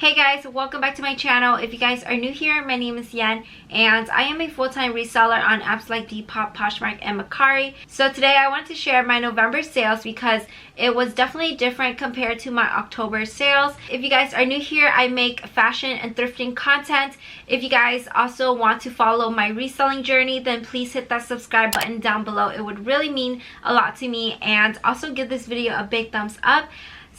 Hey guys, welcome back to my channel. If you guys are new here, my name is Yen and I am a full-time reseller on apps like Depop, Poshmark, and Mercari. So today I want to share my November sales because it was definitely different compared to my October sales. If you guys are new here, I make fashion and thrifting content. If you guys also want to follow my reselling journey, then please hit that subscribe button down below. It would really mean a lot to me, and also give this video a big thumbs up.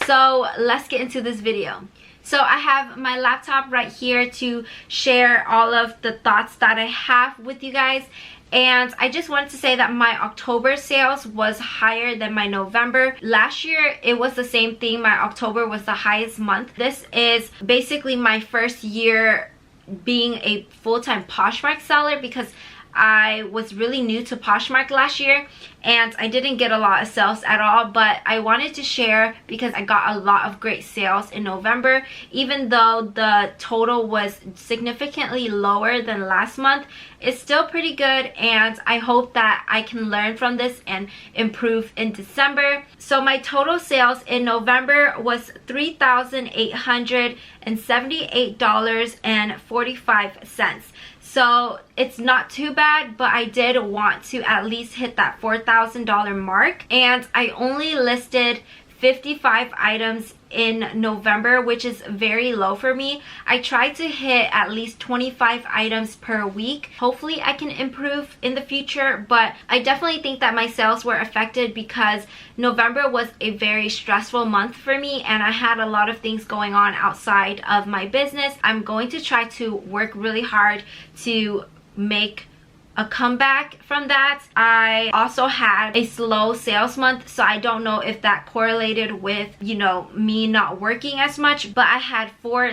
So let's get into this video. So I have my laptop right here to share all of the thoughts that I have with you guys. And I just wanted to say that my October sales was higher than my November. Last year, it was the same thing. My October was the highest month. This is basically my first year being a full-time Poshmark seller because I was really new to Poshmark last year and I didn't get a lot of sales at all, but I wanted to share because I got a lot of great sales in November. Even though the total was significantly lower than last month, it's still pretty good, and I hope that I can learn from this and improve in December. So my total sales in November was $3,878.45. So it's not too bad, but I did want to at least hit that $4,000 mark. And I only listed 55 items in November, which is very low for me. I tried to hit at least 25 items per week. Hopefully I can improve in the future, but I definitely think that my sales were affected because November was a very stressful month for me and I had a lot of things going on outside of my business. I'm going to try to work really hard to make a comeback from that. I also had a slow sales month, so I don't know if that correlated with, you know, me not working as much, but I had 4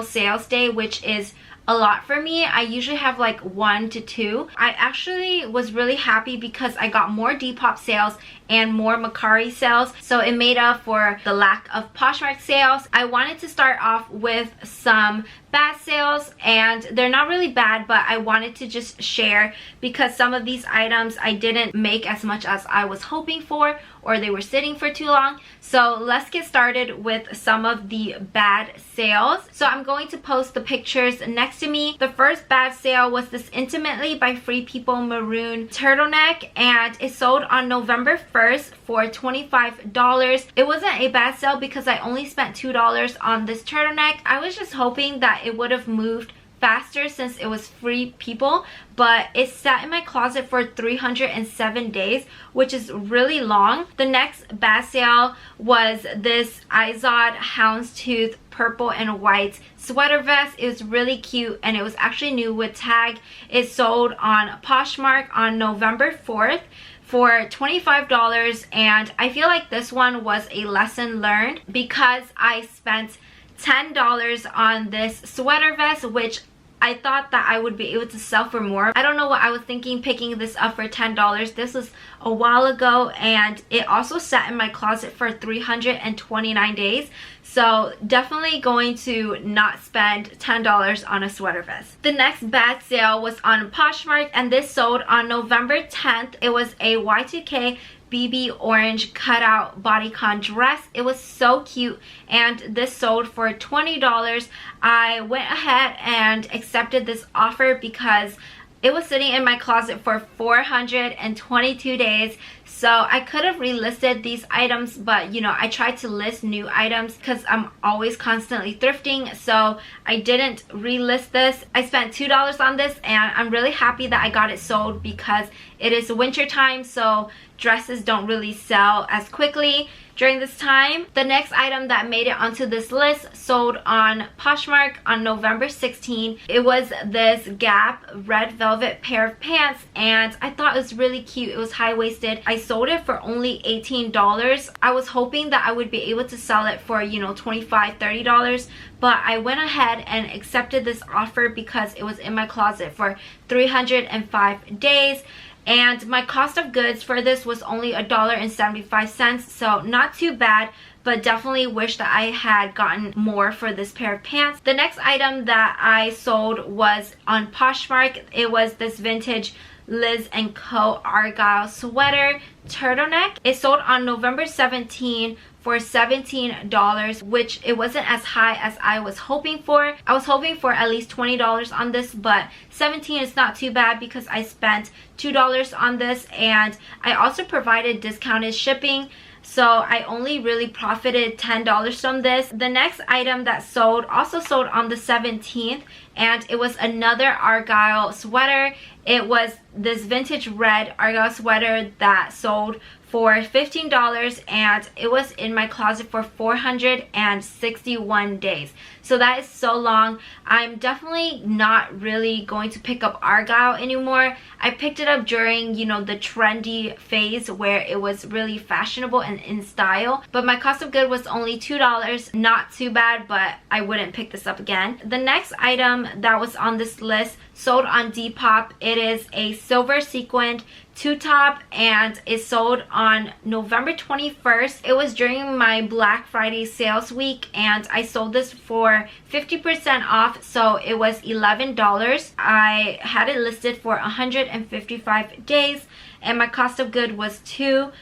sales day, which is a lot for me. I usually have like 1 to 2. I actually was really happy because I got more Depop sales and more Mercari sales, so it made up for the lack of Poshmark sales. I wanted to start off with some bad sales, and they're not really bad, but I wanted to just share because some of these items I didn't make as much as I was hoping for, or they were sitting for too long. So let's get started with some of the bad sales. So I'm going to post the pictures next to me. The first bad sale was this Intimately by Free People maroon turtleneck, and it sold on November 1st for $25. It wasn't a bad sale because I only spent $2 on this turtleneck. I was just hoping that it would have moved faster since it was Free People, but it sat in my closet for 307 days, which is really long. The next bad sale was this Izod Houndstooth purple and white sweater vest. It was really cute and it was actually new with tag. It sold on Poshmark on November 4th for $25, and I feel like this one was a lesson learned because I spent $10 on this sweater vest, which I thought that I would be able to sell for more. I don't know what I was thinking picking this up for $10. This was a while ago, and it also sat in my closet for 329 days. So definitely going to not spend $10 on a sweater vest. The next bad sale was on Poshmark, and this sold on November 10th. It was a Y2K BB orange cutout bodycon dress. It was so cute, and this sold for $20. I went ahead and accepted this offer because it was sitting in my closet for 422 days. So I could have relisted these items, but you know, I tried to list new items because I'm always constantly thrifting, so I didn't relist this. I spent $2 on this, and I'm really happy that I got it sold because it is winter time, so dresses don't really sell as quickly during this time. The next item that made it onto this list sold on Poshmark on November 16. It was this Gap red velvet pair of pants, and I thought it was really cute. It was high-waisted. I sold it for only $18. I was hoping that I would be able to sell it for, you know, $25, $30, but I went ahead and accepted this offer because it was in my closet for 305 days. And my cost of goods for this was only $1.75, so not too bad, but definitely wish that I had gotten more for this pair of pants. The next item that I sold was on Poshmark. It was this vintage Liz & Co. Argyle Sweater turtleneck. It sold on November 17 for $17, which it wasn't as high as I was hoping for. I was hoping for at least $20 on this, but $17 is not too bad because I spent $2 on this, and I also provided discounted shipping. So I only really profited $10 from this. The next item that sold also sold on the 17th, and it was another Argyle sweater. It was this vintage red Argyle sweater that sold for $15, and it was in my closet for 461 days. So that is so long. I'm definitely not really going to pick up Argyle anymore. I picked it up during, you know, the trendy phase where it was really fashionable and in style, but my cost of good was only $2. Not too bad, but I wouldn't pick this up again. The next item that was on this list sold on Depop. It is a silver sequined two-top, and it sold on November 21st. It was during my Black Friday sales week, and I sold this for 50% off, so it was $11. I had it listed for 155 days, and my cost of good was $2.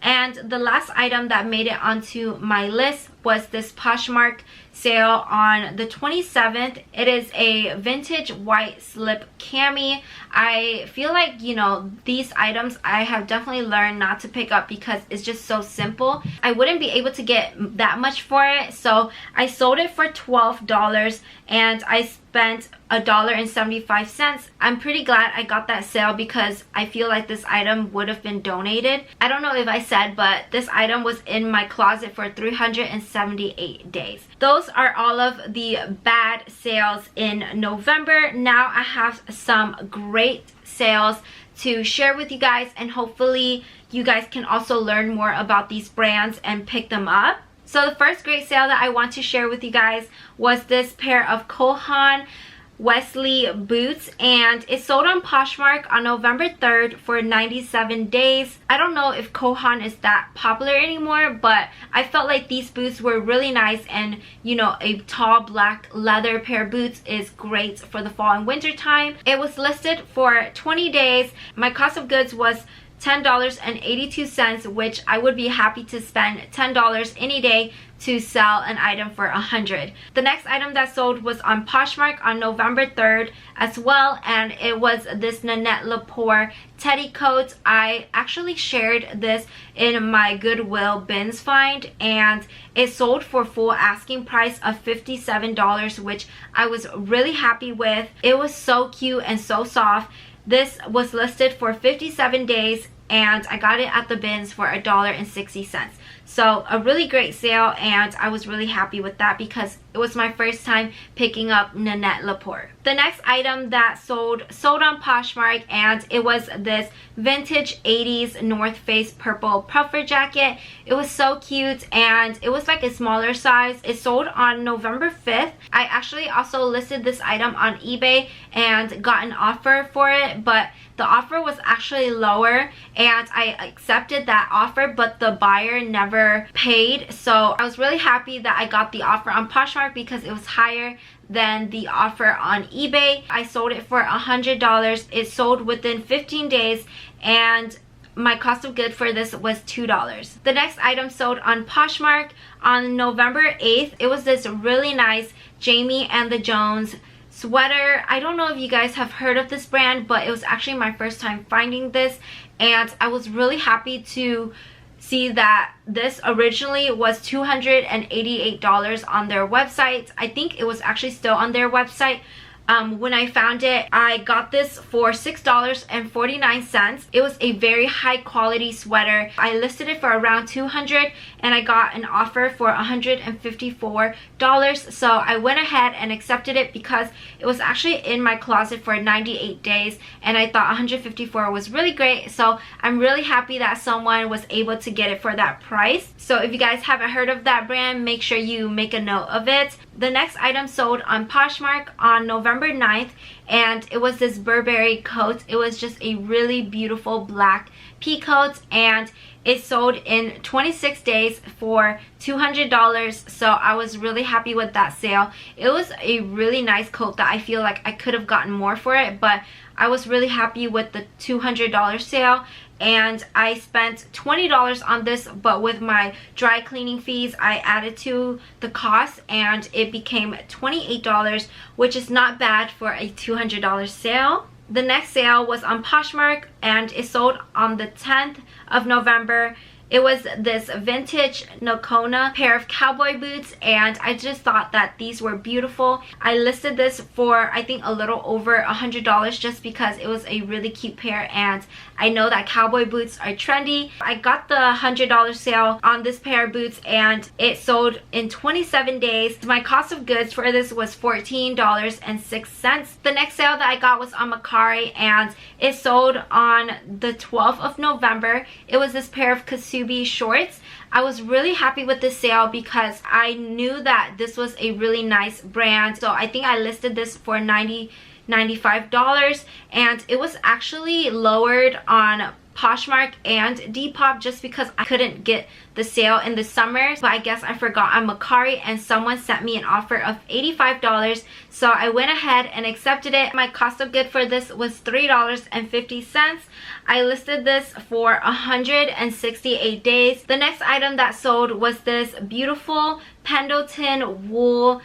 And the last item that made it onto my list was this Poshmark sale on the 27th. It is a vintage white slip cami. I feel like, you know, these items I have definitely learned not to pick up because it's just so simple. I wouldn't be able to get that much for it, so I sold it for $12, and I spent $1.75. I'm pretty glad I got that sale because I feel like this item would have been donated. I don't know if I said, but this item was in my closet for 378 days. Those are all of the bad sales in November. Now I have some great sales to share with you guys, and hopefully you guys can also learn more about these brands and pick them up. So the first great sale that I want to share with you guys was this pair of Cohan Wesley boots, and it sold on Poshmark on November 3rd for 97 days. I don't know if Cohan is that popular anymore, but I felt like these boots were really nice, and you know, a tall black leather pair of boots is great for the fall and winter time. It was listed for 20 days. My cost of goods was $10.82, which I would be happy to spend $10 any day to sell an item for $100. The next item that sold was on Poshmark on November 3rd as well, and it was this Nanette Lepore teddy coat. I actually shared this in my Goodwill bins find, and it sold for full asking price of $57, which I was really happy with. It was so cute and so soft. This was listed for 57 days, and I got it at the bins for $1.60. So a really great sale, and I was really happy with that because it was my first time picking up Nanette Lepore. The next item that sold on Poshmark, and it was this vintage 80s North Face purple puffer jacket. It was so cute, and it was like a smaller size. It sold on November 5th. I actually also listed this item on eBay and got an offer for it, but the offer was actually lower, and I accepted that offer, but the buyer never paid. So I was really happy that I got the offer on Poshmark because it was higher than the offer on eBay. I sold it for $100. It sold within 15 days, and my cost of good for this was $2. The next item sold on Poshmark on November 8th. It was this really nice Jamie and the Jones sweater. I don't know if you guys have heard of this brand, but it was actually my first time finding this, and I was really happy to see that this originally was $288 on their website. I think it was actually still on their website. When I found it, I got this for $6.49. It was a very high quality sweater. I listed it for around $200, and I got an offer for $154. So I went ahead and accepted it because it was actually in my closet for 98 days, and I thought $154 was really great. So I'm really happy that someone was able to get it for that price. So if you guys haven't heard of that brand, make sure you make a note of it. The next item sold on Poshmark on November 9th, and it was this Burberry coat. It was just a really beautiful black pea coat, and It sold in 26 days for $200, so I was really happy with that sale. It was a really nice coat that I feel like I could have gotten more for it, but I was really happy with the $200 sale. And I spent $20 on this, but with my dry cleaning fees I added to the cost and it became $28, which is not bad for a $200 sale. The next sale was on Poshmark and it sold on the 10th of November. It was this vintage Nocona pair of cowboy boots and I just thought that these were beautiful. I listed this for I think a little over $100 just because it was a really cute pair and I know that cowboy boots are trendy. I got the $100 sale on this pair of boots and it sold in 27 days. My cost of goods for this was $14.06. The next sale that I got was on Mercari and it sold on the 12th of November. It was this pair of Kasubi shorts. I was really happy with this sale because I knew that this was a really nice brand, so I think I listed this for $95 and it was actually lowered on Poshmark and Depop just because I couldn't get the sale in the summer, but I guess I forgot on Mercari and someone sent me an offer of $85, so I went ahead and accepted it. My cost of good for this was $3.50. I listed this for 168 days. The next item that sold was this beautiful Pendleton wool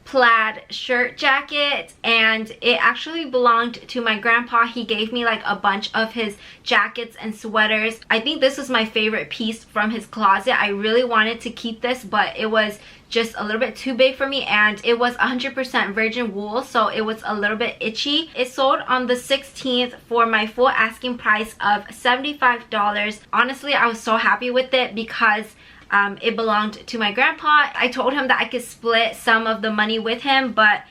plaid shirt jacket and it actually belonged to my grandpa. He gave me like a bunch of his jackets and sweaters. I think this was my favorite piece from his closet. I really wanted to keep this, but it was just a little bit too big for me and it was 100% virgin wool, so it was a little bit itchy. It sold on the 16th for my full asking price of $75. Honestly, I was so happy with it because it belonged to my grandpa. I told him that I could split some of the money with him, but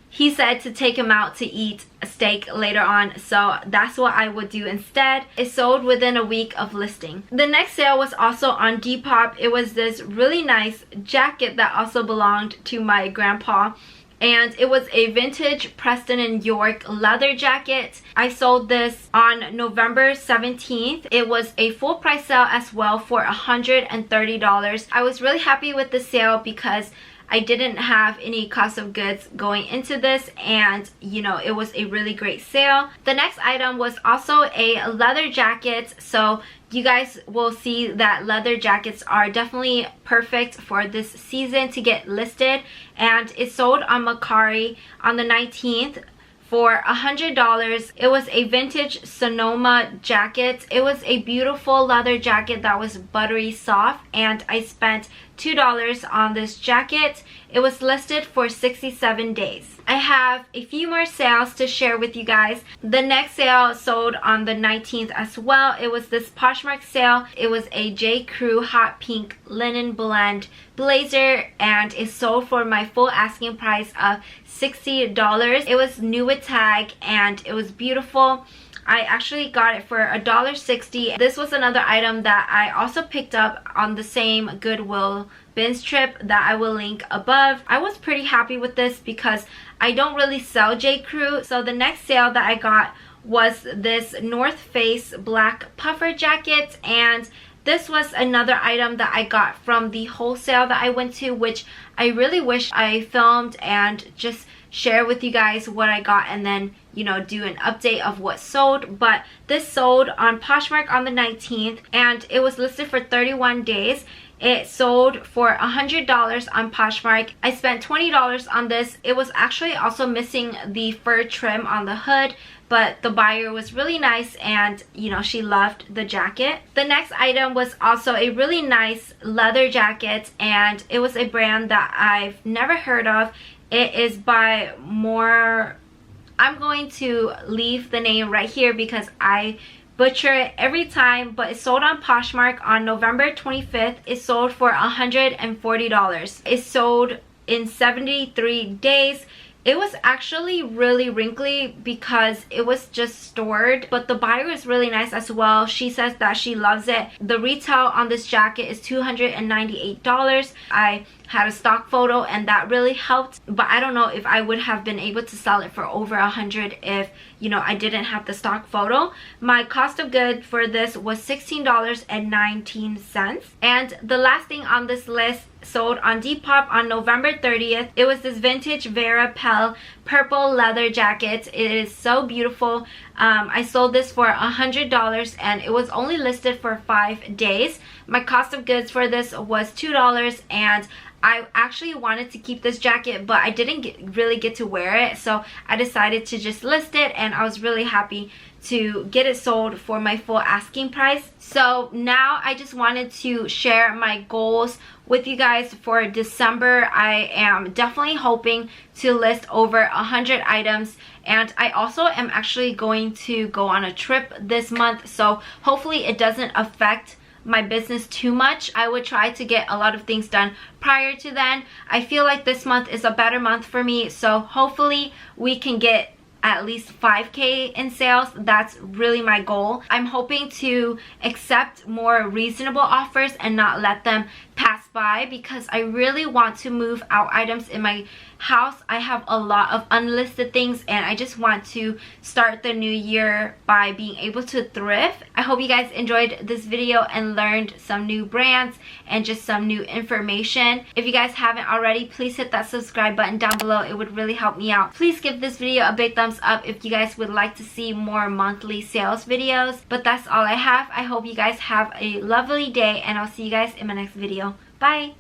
he said to take him out to eat a steak later on, so that's what I would do instead. It sold within a week of listing. The next sale was also on Depop. It was this really nice jacket that also belonged to my grandpa and it was a vintage Preston and York leather jacket. I sold this on November 17th. It was a full price sale as well for $130. I was really happy with the sale because I didn't have any cost of goods going into this and you know, it was a really great sale. The next item was also a leather jacket, so you guys will see that leather jackets are definitely perfect for this season to get listed, and it sold on Mercari on the 19th for $100. It was a vintage Sonoma jacket. It was a beautiful leather jacket that was buttery soft and I spent $2 on this jacket. It was listed for 67 days. I have a few more sales to share with you guys. The next sale sold on the 19th as well. It was this Poshmark sale. It was a J. Crew hot pink linen blend blazer and it sold for my full asking price of $60. It was new with tag and it was beautiful. I actually got it for $1.60. This was another item that I also picked up on the same Goodwill bins trip that I will link above. I was pretty happy with this because I don't really sell J. Crew. So the next sale that I got was this North Face black puffer jacket, and this was another item that I got from the wholesale that I went to, which I really wish I filmed and just share with you guys what I got and then, you know, do an update of what sold. But this sold on Poshmark on the 19th and it was listed for 31 days. It sold for $100 on Poshmark. I spent $20 on this. It was actually also missing the fur trim on the hood, but the buyer was really nice and, you know, she loved the jacket. The next item was also a really nice leather jacket and it was a brand that I've never heard of. It is by more, I'm going to leave the name right here because I butcher it every time, but it sold on Poshmark on November 25th. It sold for $140. It sold in 73 days. It was actually really wrinkly because it was just stored, but the buyer is really nice as well. She says that she loves it. The retail on this jacket is $298. I had a stock photo and that really helped, but I don't know if I would have been able to sell it for over $100 if, you know, I didn't have the stock photo. My cost of goods for this was $16.19. And the last thing on this list sold on Depop on November 30th. It was this vintage Vera Pell purple leather jacket. It is so beautiful. I sold this for $100 and it was only listed for 5 days. My cost of goods for this was $2, and I actually wanted to keep this jacket, but I didn't really get to wear it, so I decided to just list it, and I was really happy to get it sold for my full asking price. So now I just wanted to share my goals with you guys for December. I am definitely hoping to list over 100 items, and I also am actually going to go on a trip this month, so hopefully it doesn't affect my business too much. I would try to get a lot of things done prior to then. I feel like this month is a better month for me, so hopefully we can get at least 5K in sales. That's really my goal. I'm hoping to accept more reasonable offers and not let them pass by, because I really want to move out items in my house. I have a lot of unlisted things and I just want to start the new year by being able to thrift. I hope you guys enjoyed this video and learned some new brands and just some new information. If you guys haven't already, please hit that subscribe button down below. It would really help me out. Please give this video a big thumbs up if you guys would like to see more monthly sales videos. But that's all I have. I hope you guys have a lovely day, and I'll see you guys in my next video. Bye!